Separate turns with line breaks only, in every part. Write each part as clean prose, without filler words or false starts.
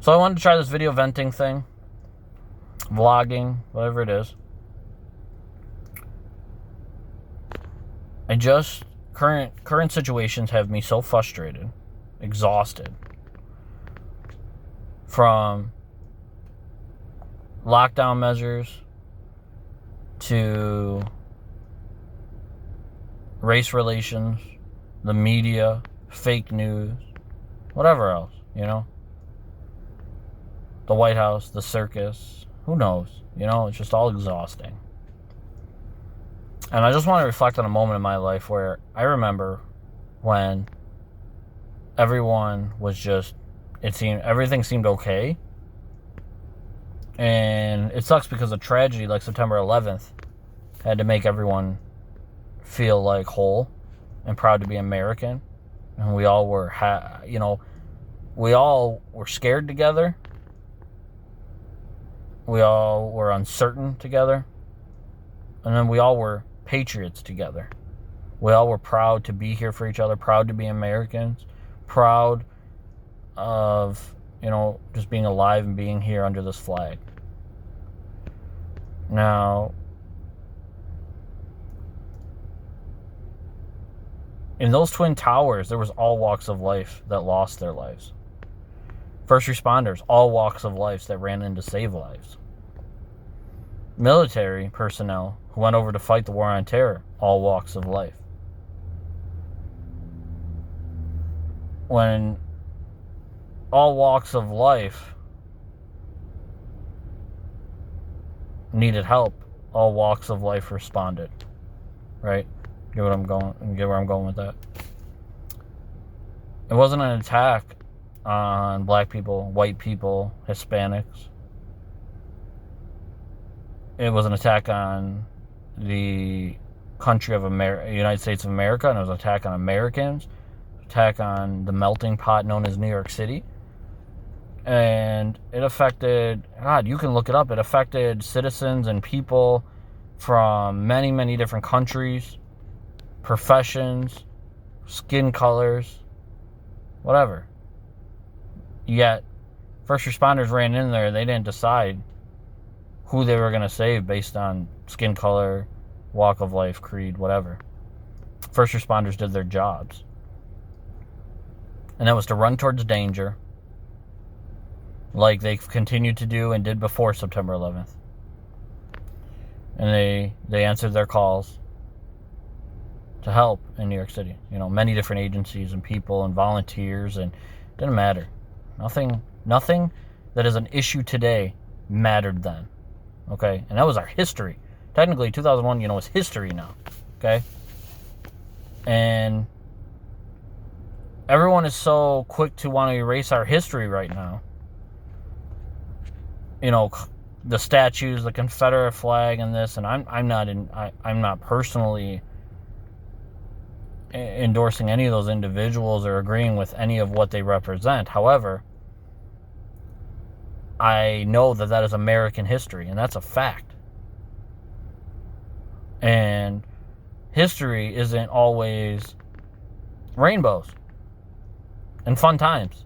So I wanted to try this video venting thing, vlogging, whatever it is. Current situations have me so frustrated, exhausted from lockdown measures to race relations, the media, fake news, whatever else, the White House, the circus, who knows, it's just all exhausting. And I just want to reflect on a moment in my life where I remember when everyone was just, everything seemed okay. And it sucks because a tragedy like September 11th had to make everyone feel like whole and proud to be American. And we all were, we all were scared together. We all were uncertain together. And then we all were patriots together. We all were proud to be here for each other, proud to be Americans, proud of, just being alive and being here under this flag. Now, in those Twin Towers, there was all walks of life that lost their lives. First responders, all walks of life that ran in to save lives. Military personnel who went over to fight the war on terror, all walks of life. When all walks of life needed help, all walks of life responded. Right? Get where I'm going with that. It wasn't an attack on black people, white people, Hispanics. It was an attack on the country of United States of America, and it was an attack on Americans, attack on the melting pot known as New York City. And it affected, you can look it up, it affected citizens and people from many, many different countries, professions, skin colors, whatever. Yet, first responders ran in there, they didn't decide who they were going to save based on skin color, walk of life, creed, whatever. First responders did their jobs. And that was to run towards danger, like they've continued to do and did before September 11th. And they answered their calls to help in New York City. Many different agencies and people and volunteers, and it didn't matter. Nothing that is an issue today mattered then. Okay? And that was our history. Technically, 2001, is history now. Okay? And everyone is so quick to want to erase our history right now. The statues, the Confederate flag, and this, and I'm not personally endorsing any of those individuals or agreeing with any of what they represent. However, I know that is American history, and that's a fact. And history isn't always rainbows and fun times.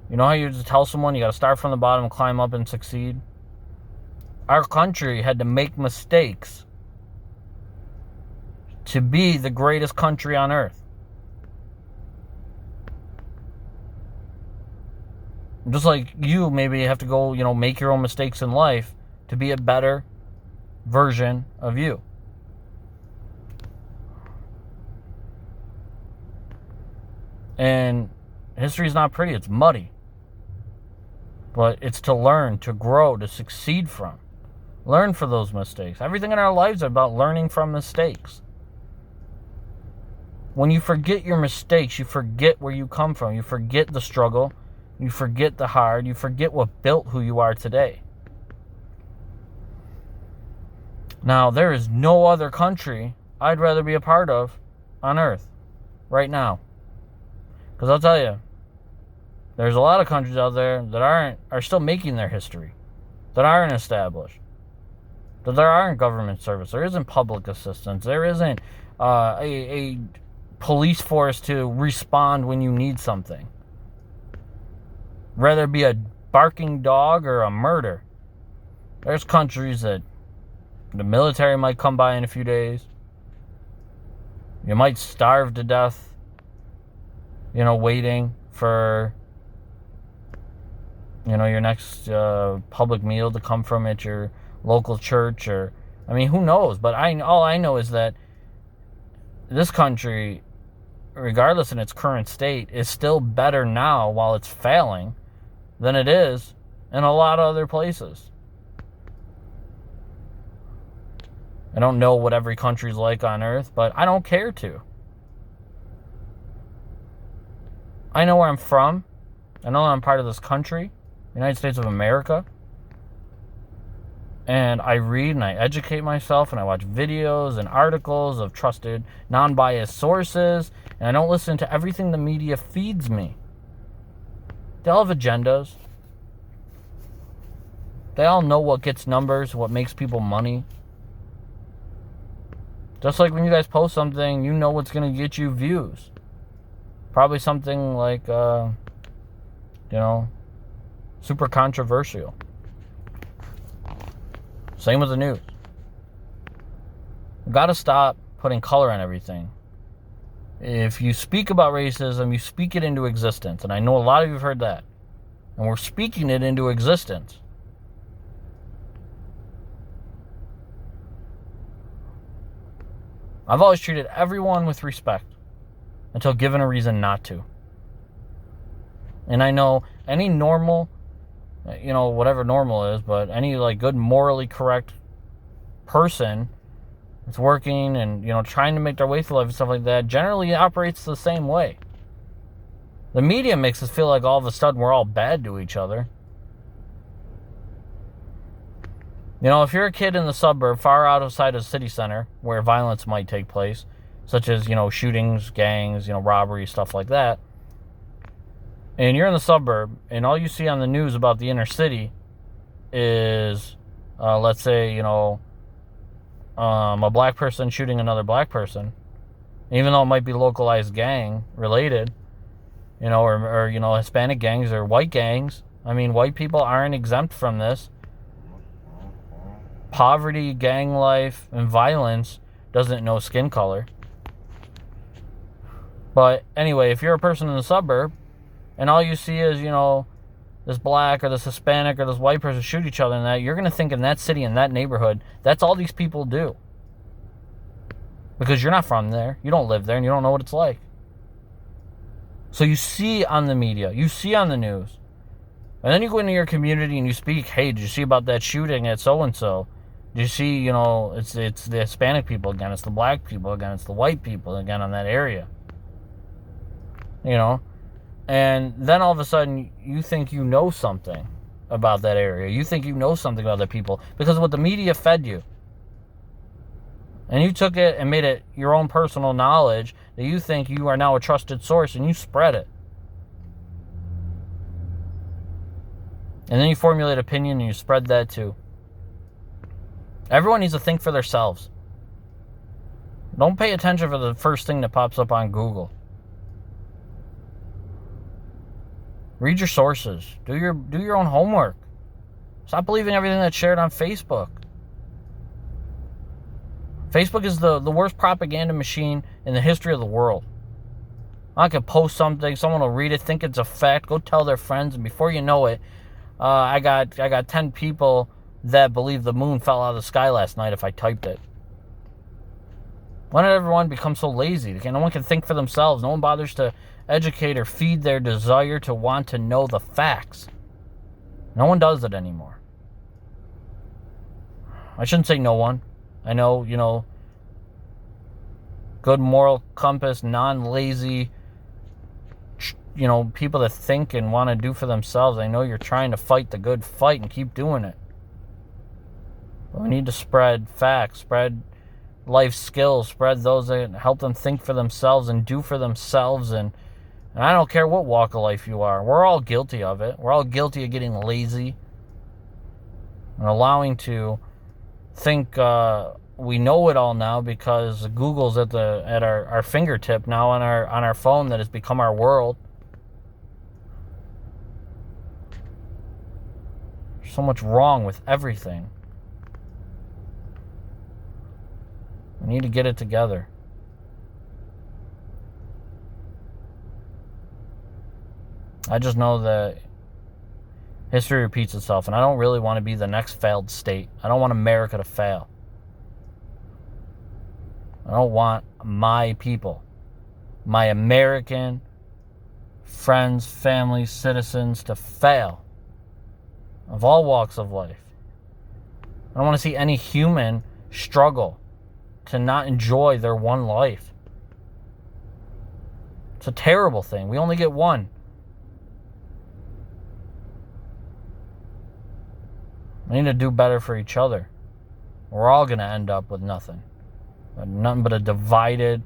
You know how you just tell someone you got to start from the bottom and climb up and succeed? Our country had to make mistakes to be the greatest country on earth. Just like you maybe have to go, make your own mistakes in life to be a better version of you. And history is not pretty, it's muddy. But it's to learn, to grow, to succeed from. Learn from those mistakes. Everything in our lives is about learning from mistakes. When you forget your mistakes, you forget where you come from. You forget the struggle. You forget the hard. You forget what built who you are today. Now, there is no other country I'd rather be a part of on earth right now. Because I'll tell you, there's a lot of countries out there that are still making their history, that aren't established, that there aren't government service, there isn't public assistance, there isn't a police force to respond when you need something. Whether it be a barking dog or a murder. There's countries that the military might come by in a few days. You might starve to death, waiting for, your next public meal to come from at your local church. Or, who knows? But all I know is that this country, regardless in its current state, is still better now while it's failing than it is in a lot of other places. I don't know what every country's like on earth, but I don't care to. I know where I'm from. I know I'm part of this country, United States of America. And I read and I educate myself and I watch videos and articles of trusted, non-biased sources. And I don't listen to everything the media feeds me. They all have agendas. They all know what gets numbers, what makes people money. Just like when you guys post something, you know what's going to get you views. Probably something like, super controversial. Same with the news. We've got to stop putting color on everything. If you speak about racism, you speak it into existence. And I know a lot of you have heard that. And we're speaking it into existence. I've always treated everyone with respect until given a reason not to. And I know any normal, whatever normal is, but any good morally correct person that's working and, trying to make their way through life and stuff like that generally operates the same way. The media makes us feel like all of a sudden we're all bad to each other. If you're a kid in the suburb far outside of the city center where violence might take place, such as, shootings, gangs, robbery, stuff like that, and you're in the suburb and all you see on the news about the inner city is, let's say, a black person shooting another black person, even though it might be localized gang related, or Hispanic gangs or white gangs. White people aren't exempt from this. Poverty, gang life, and violence doesn't know skin color. But anyway, if you're a person in the suburb and all you see is, this black or this Hispanic or this white person shoot each other and that, you're going to think in that city, in that neighborhood, that's all these people do. Because you're not from there. You don't live there and you don't know what it's like. So you see on the media, you see on the news. And then you go into your community and you speak, hey, did you see about that shooting at so-and-so? Did you see, it's the Hispanic people again, it's the black people again, it's the white people again on that area. And then all of a sudden you think you know something about that area. You think you know something about the people because of what the media fed you. And you took it and made it your own personal knowledge that you think you are now a trusted source and you spread it. And then you formulate opinion and you spread that too. Everyone needs to think for themselves. Don't pay attention for the first thing that pops up on Google. Read your sources. Do your own homework. Stop believing everything that's shared on Facebook. Facebook is the worst propaganda machine in the history of the world. I can post something, someone will read it, think it's a fact, go tell their friends, and before you know it, I got 10 people that believe the moon fell out of the sky last night if I typed it. Why did everyone become so lazy? No one can think for themselves. No one bothers to educate or feed their desire to want to know the facts. No one does it anymore. I shouldn't say no one. I know, good moral compass, non-lazy, people that think and want to do for themselves. I know you're trying to fight the good fight and keep doing it. But we need to spread facts, spread life skills, spread those that help them think for themselves and do for themselves. And I don't care what walk of life you are. We're all guilty of it. We're all guilty of getting lazy and allowing to think we know it all now because Google's at our fingertip now on our phone that has become our world. So much wrong with everything. We need to get it together. I just know that history repeats itself, and I don't really want to be the next failed state. I don't want America to fail. I don't want my people, my American friends, families, citizens to fail of all walks of life. I don't want to see any human struggle to not enjoy their one life. It's a terrible thing. We only get one. We need to do better for each other. We're all going to end up with nothing. Nothing but a divided,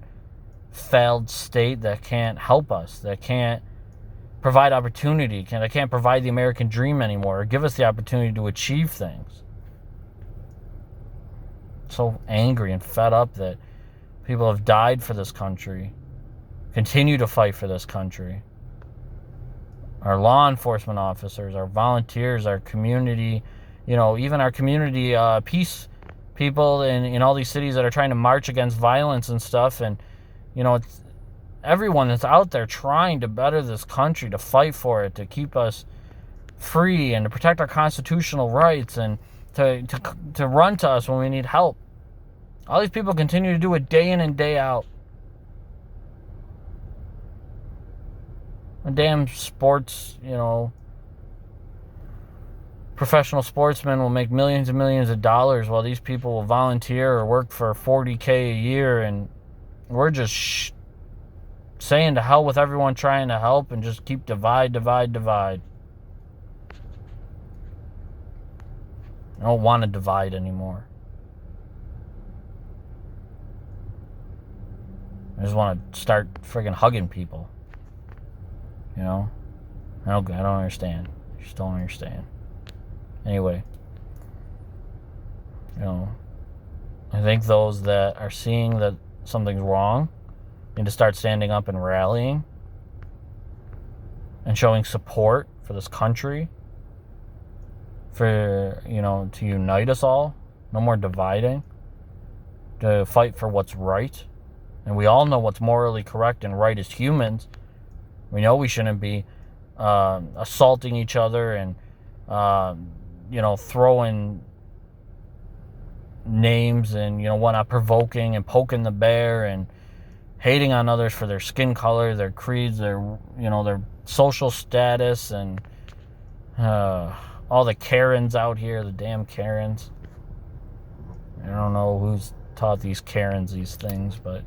failed state that can't help us, that can't provide opportunity, that can't provide the American dream anymore, or give us the opportunity to achieve things. So angry and fed up that people have died for this country, continue to fight for this country. Our law enforcement officers, our volunteers, our community, even our community peace people in all these cities that are trying to march against violence and stuff. And, it's everyone that's out there trying to better this country, to fight for it, to keep us free and to protect our constitutional rights and to run to us when we need help. All these people continue to do it day in and day out. The damn sports, professional sportsmen will make millions and millions of dollars while these people will volunteer or work for $40K a year, and we're just saying to hell with everyone trying to help and just keep divide. I don't want to divide anymore. I just want to start friggin' hugging people. I don't understand. I just don't understand. Anyway, I think those that are seeing that something's wrong need to start standing up and rallying and showing support for this country, for, to unite us all. No more dividing, to fight for what's right. And we all know what's morally correct and right as humans. We know we shouldn't be assaulting each other and throwing names and, whatnot, provoking and poking the bear and hating on others for their skin color, their creeds, their social status, and all the Karens out here, the damn Karens. I don't know who's taught these Karens these things, but,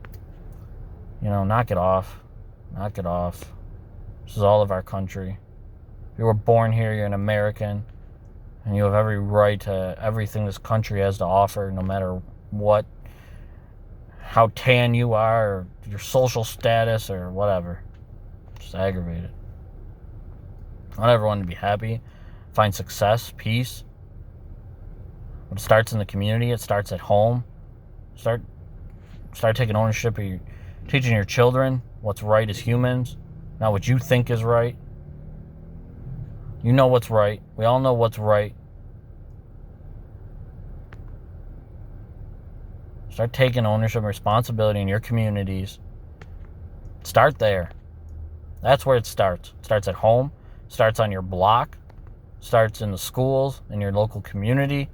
knock it off. Knock it off. This is all of our country. If you were born here, you're an American. And you have every right to everything this country has to offer, no matter what, how tan you are, or your social status, or whatever. Just aggravated. I want everyone to be happy, find success, peace. But it starts in the community. It starts at home. Start taking ownership of teaching your children what's right as humans, not what you think is right. You know what's right. We all know what's right. Start taking ownership and responsibility in your communities. Start there. That's where it starts. It starts at home. It starts on your block. It starts in the schools, in your local community.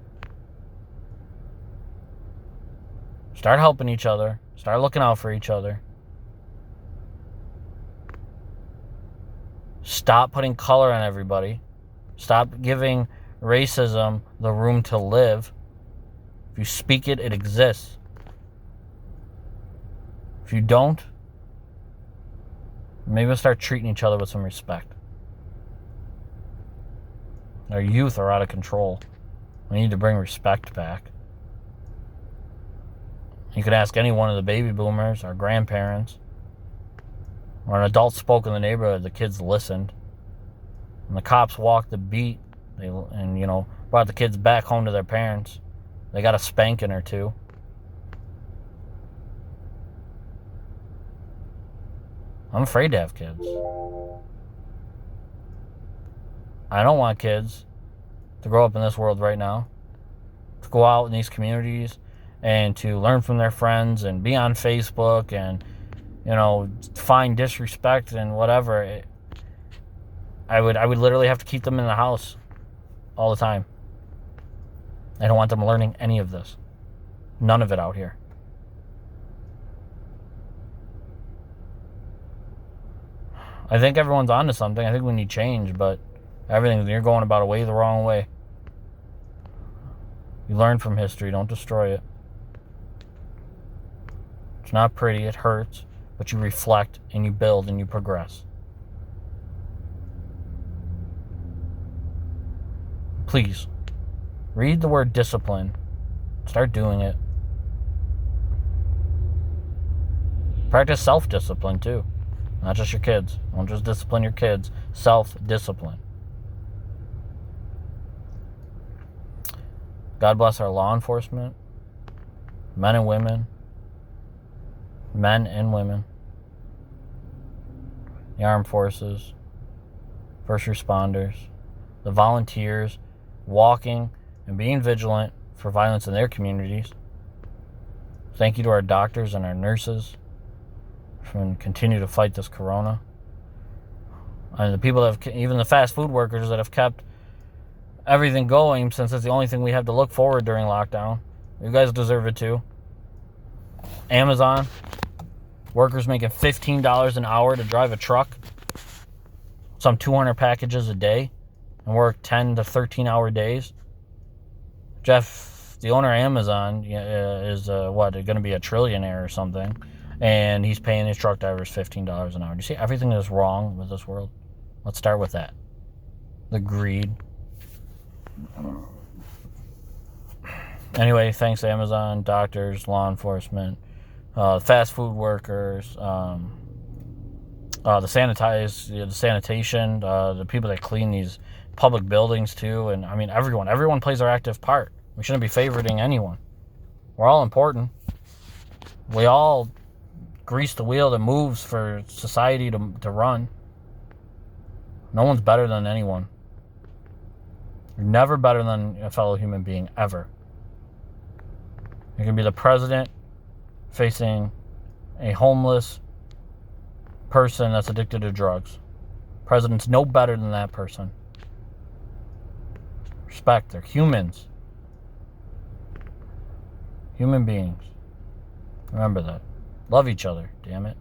Start helping each other. Start looking out for each other. Stop putting color on everybody. Stop giving racism the room to live. If you speak it, it exists. If you don't, maybe we'll start treating each other with some respect. Our youth are out of control. We need to bring respect back. You could ask any one of the baby boomers, our grandparents, or an adult spoke in the neighborhood, the kids listened. When the cops walked the beat and brought the kids back home to their parents, they got a spanking or two. I'm afraid to have kids. I don't want kids to grow up in this world right now, to go out in these communities and to learn from their friends and be on Facebook and, find disrespect and whatever. I would literally have to keep them in the house all the time. I don't want them learning any of this. None of it out here. I think everyone's onto something. I think we need change, but you're going about it way the wrong way. You learn from history, don't destroy it. It's not pretty, it hurts, but you reflect and you build and you progress. Please, read the word discipline. Start doing it. Practice self-discipline too. Not just your kids. Don't just discipline your kids. Self-discipline. God bless our law enforcement, men and women, the armed forces, first responders, the volunteers walking and being vigilant for violence in their communities. Thank you to our doctors and our nurses for continue to fight this corona. And the people that have, even the fast food workers that have kept everything going, since it's the only thing we have to look forward during lockdown. You guys deserve it too. Amazon, workers making $15 an hour to drive a truck, some 200 packages a day, and work 10 to 13-hour days. Jeff, the owner of Amazon, is going to be a trillionaire or something, and he's paying his truck drivers $15 an hour. Do you see everything that's wrong with this world? Let's start with that. The greed. Anyway, thanks to Amazon, doctors, law enforcement, fast food workers, the sanitation, the people that clean these public buildings too, and I mean everyone plays their active part. We shouldn't be favoriting anyone. We're all important. We all grease the wheel that moves for society to run. No one's better than anyone. You're never better than a fellow human being, ever. You can be the president facing a homeless person that's addicted to drugs. President's no better than that person. Respect. They're humans. Human beings. Remember that. Love each other, damn it.